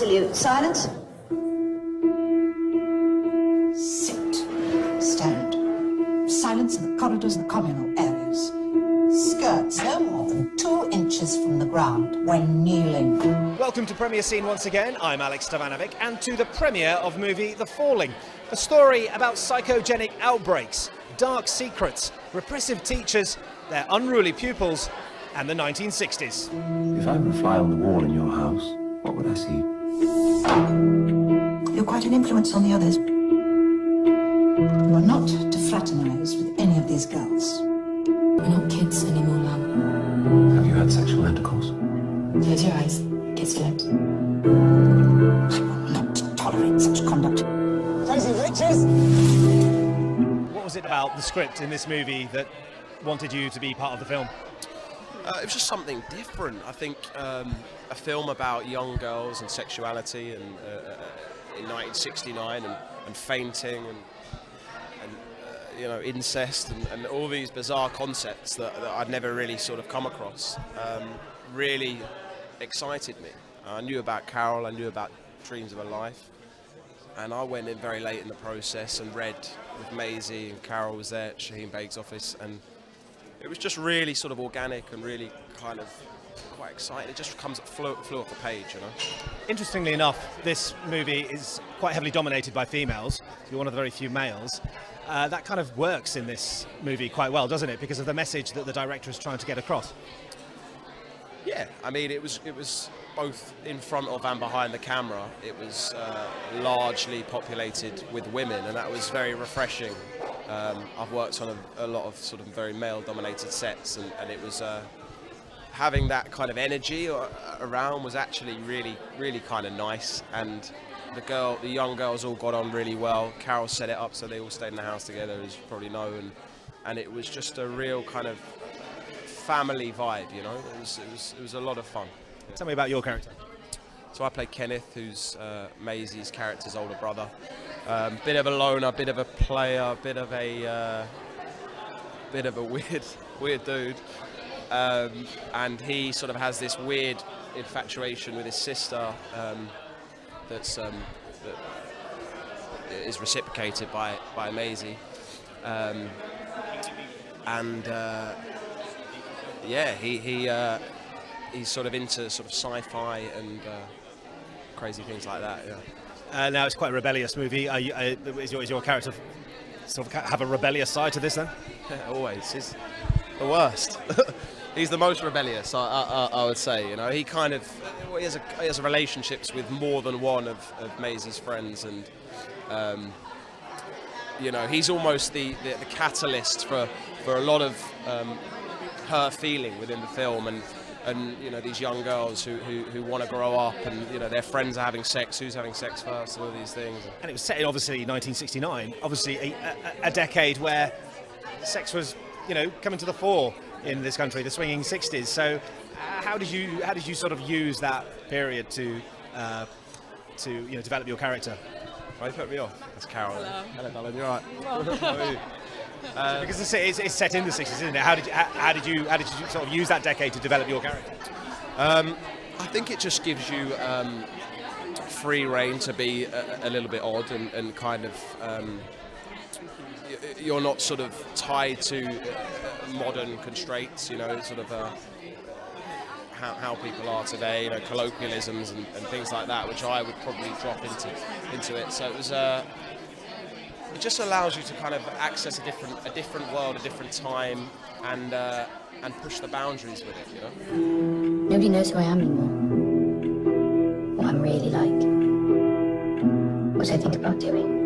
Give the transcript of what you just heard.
Salute. Silence. Sit. Stand. Silence in the corridors and the communal areas. Skirts no more than 2 inches from the ground when kneeling. Welcome to Premiere Scene once again. I'm Alex Stavanovic, and to the premiere of movie The Falling, a story about psychogenic outbreaks, dark secrets, repressive teachers, their unruly pupils, and the 1960s. If I were a fly on the wall in your house, what would I see? You're quite an influence on the others. You are not to fraternise with any of these girls. We're not kids anymore, Mum. Have you had sexual intercourse? Close your eyes. Kiss your lips. I will not tolerate such conduct. Crazy witches! What was it about the script in this movie that wanted you to be part of the film? It was just something different. I think a film about young girls and sexuality and in 1969 and fainting and you know, incest and all these bizarre concepts that I'd never really sort of come across really excited me. I knew about Carol, I knew about Dreams of a Life, and I went in very late in the process and read with Maisie, and Carol was there at Shaheen Baig's office, and it was just really sort of organic and really kind of quite exciting. It just flew off the page, you know. Interestingly enough, this movie is quite heavily dominated by females. You're one of the very few males. That kind of works in this movie quite well, doesn't it? Because of the message that the director is trying to get across. Yeah, I mean, it was both in front of and behind the camera. It was largely populated with women, and that was very refreshing. I've worked on a lot of sort of very male-dominated sets, and it was having that kind of energy around was actually really kind of nice. And the young girls all got on really well. Carol set it up so they all stayed in the house together, as you probably know, and it was just a real kind of family vibe, you know. It was a lot of fun. Tell me about your character. So I play Kenneth, who's Maisie's character's older brother. Bit of a loner, bit of a player, bit of a weird dude, and he sort of has this weird infatuation with his sister that is reciprocated by Maisie, yeah, he's sort of into sort of sci-fi and crazy things like that. Yeah. Now it's quite a rebellious movie. Is your character sort of have a rebellious side to this then? Always. He's the worst. He's the most rebellious, I would say. You know, he kind of he has relationships with more than one of Maisie's friends, and you know, he's almost the catalyst for a lot of her feeling within the film, and you know, these young girls who want to grow up, and you know, their friends are having sex, who's having sex first, all these things. And it was set in obviously 1969, obviously a decade where sex was, you know, coming to the fore in this country, the swinging 60s. So how did you sort of use that period to you know, develop your character? Why you put me off? That's Carol. Hello, darling. You're right. How are you? Because it's set in the 60s, isn't it? How did you sort of use that decade to develop your character? I think it just gives you free rein to be a little bit odd and kind of you're not sort of tied to modern constraints, you know, sort of how people are today, you know, colloquialisms and things like that, which I would probably drop into it. So it was it just allows you to kind of access a different world, a different time, and push the boundaries with it, you know. Nobody knows who I am anymore. What I'm really like. What I think about doing.